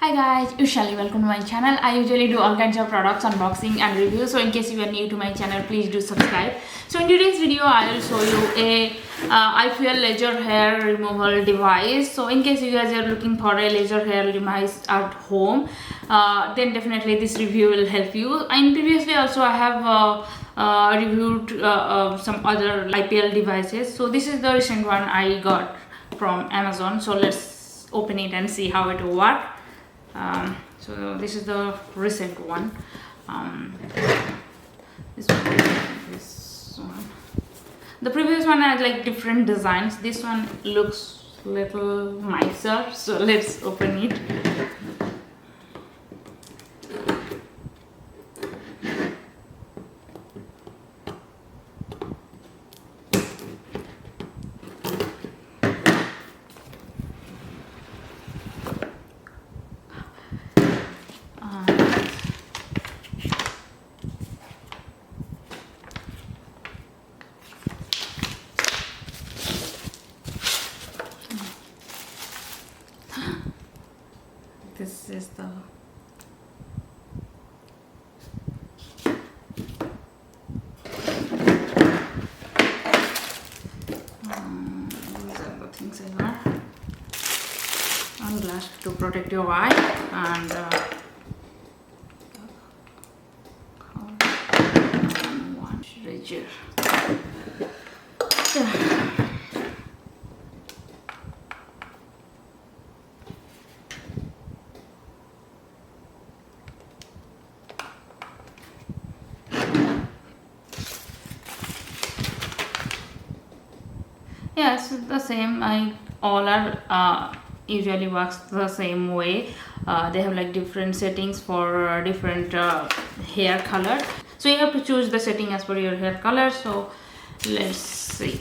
Hi guys, it's Shelly. Welcome to my channel. I usually do all kinds of products unboxing and review. So in case you are new to my channel, please do subscribe. So in today's video, I will show you a IPL laser hair removal device. So in case you guys are looking for a laser hair device at home, then definitely this review will help you. And previously also I have reviewed some other IPL devices. So this is the recent one I got from Amazon. So let's open it and see how it will work. So this is the recent one. This one. The previous one had like different designs. This one looks little nicer. So let's open it. This is the these are the things in there. Glass to protect your eye and one razor. Yes, the same. All are usually works the same way. They have like different settings for different hair color. So you have to choose the setting as per your hair color. So let's see.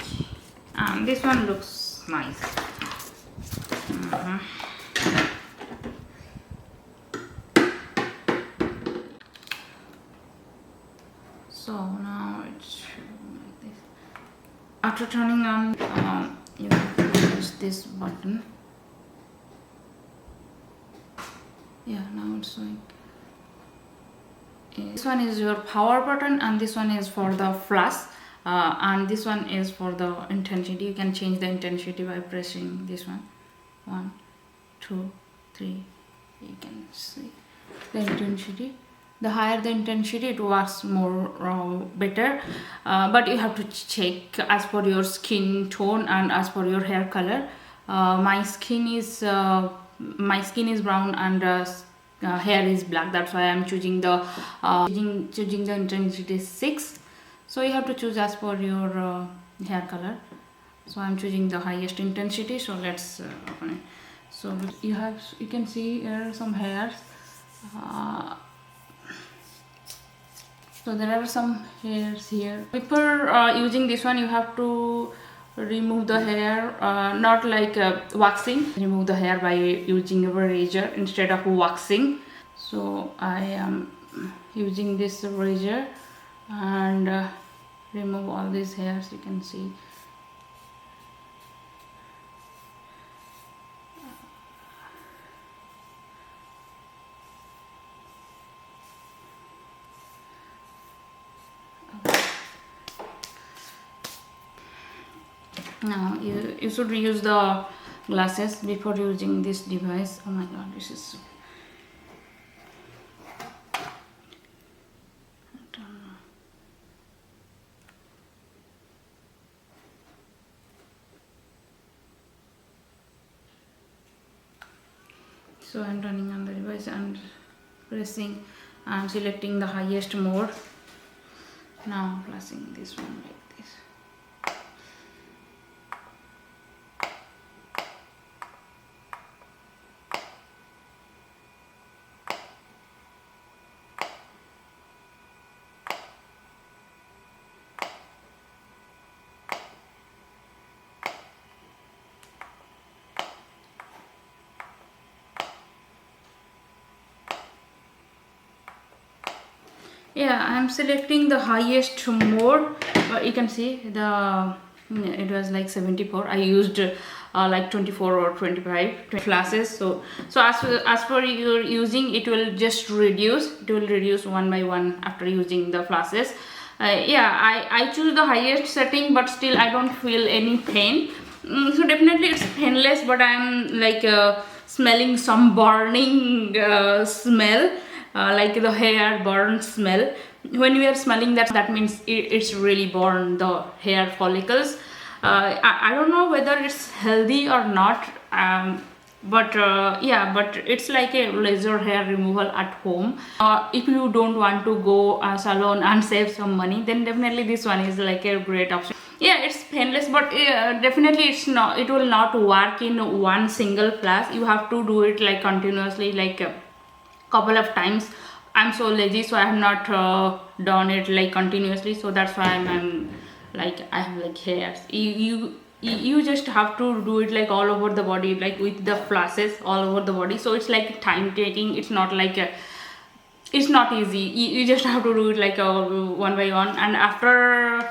This one looks nice. So now it's like this. After turning on, you have to use this button. Yeah, now it's like this one is your power button, and this one is for the flash, and this one is for the intensity. You can change the intensity by pressing this one. 1, 2, 3. You can see the intensity. The higher the intensity, it works more better, but you have to check as per your skin tone and as per your hair color. My skin is brown and hair is black. That's why I'm choosing the choosing the intensity 6. So you have to choose as per your hair color. So I'm choosing the highest intensity. So let's open it. So you can see here are some hairs. So there are some hairs here. Before using this one, you have to remove the hair, not like waxing. Remove the hair by using a razor instead of waxing. So I am using this razor and remove all these hairs. You can see. Now you should use the glasses before using this device. Oh my god, this is so I'm turning on the device and pressing and selecting the highest mode. Now pressing this one like this. Yeah, I'm selecting the highest mode. You can see the it was like 74. I used like 24 or 25 flashes. So as per your using, it will just reduce. It will reduce one by one after using the flashes. Yeah, I choose the highest setting, but still I don't feel any pain. So definitely it's painless, but I'm like smelling some burning smell, like the hair burn smell. When we are smelling that, that means it's really burn the hair follicles. I don't know whether it's healthy or not, but yeah, but it's like a laser hair removal at home. If you don't want to go salon and save some money, then definitely this one is like a great option. Yeah, it's painless, but definitely it's not, it will not work in one single flash. You have to do it like continuously, like a couple of times. I'm so lazy, so I have not done it like continuously, so that's why I'm like, I have like hairs. You just have to do it like all over the body, like with the flashes all over the body. So it's like time taking. It's not like it's not easy. You just have to do it like one by one, and after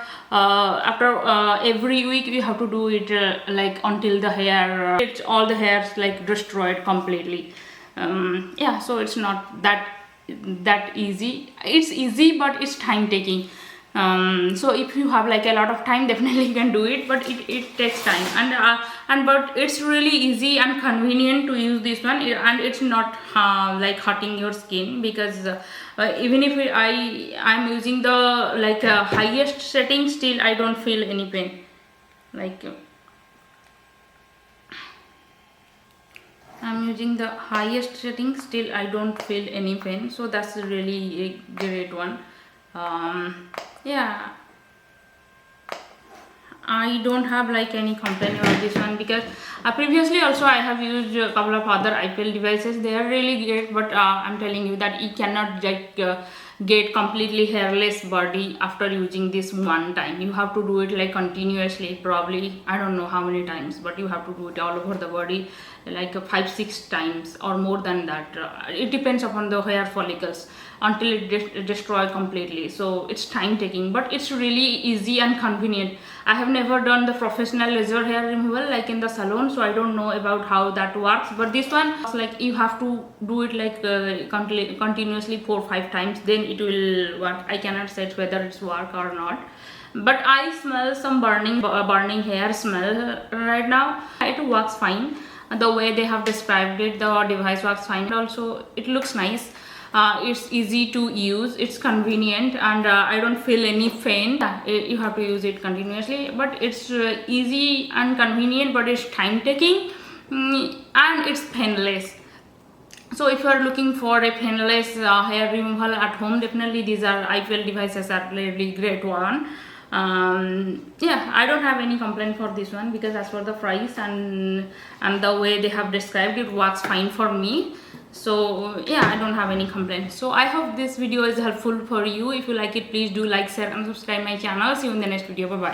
every week you have to do it like until the hair it's all the hairs like destroyed completely. Yeah, so it's not that easy. It's easy, but it's time taking. So if you have like a lot of time, definitely you can do it, but it takes time, and but it's really easy and convenient to use this one, and it's not like hurting your skin, because even if I'm using the like highest setting, still I don't feel any pain. Like I'm using the highest setting, still I don't feel any pain, so that's really a great one. Yeah, I don't have like any complaint about this one, because previously also I have used a couple of other IPL devices. They are really great, but I'm telling you that you cannot like get completely hairless body after using this one time. You have to do it like continuously, probably I don't know how many times, but you have to do it all over the body like 5-6 times or more than that. It depends upon the hair follicles until it destroy completely. So it's time taking, but it's really easy and convenient. I have never done the professional laser hair removal like in the salon, so I don't know about how that works, but this one like you have to do it like continuously 4-5 times, then it will work. I cannot say whether it's work or not, but I smell some burning hair smell right now. It works fine the way they have described it. The device works fine, also it looks nice. It's easy to use, it's convenient, and I don't feel any pain. You have to use it continuously, but it's easy and convenient, but it's time taking, and it's painless. So if you are looking for a painless hair removal at home, definitely these are IPL devices are really great one. Yeah, I don't have any complaint for this one, because as for the price and the way they have described, it works fine for me. So yeah, I don't have any complaints. So I hope this video is helpful for you. If you like it, please do like, share and subscribe my channel. See you in the next video. Bye bye.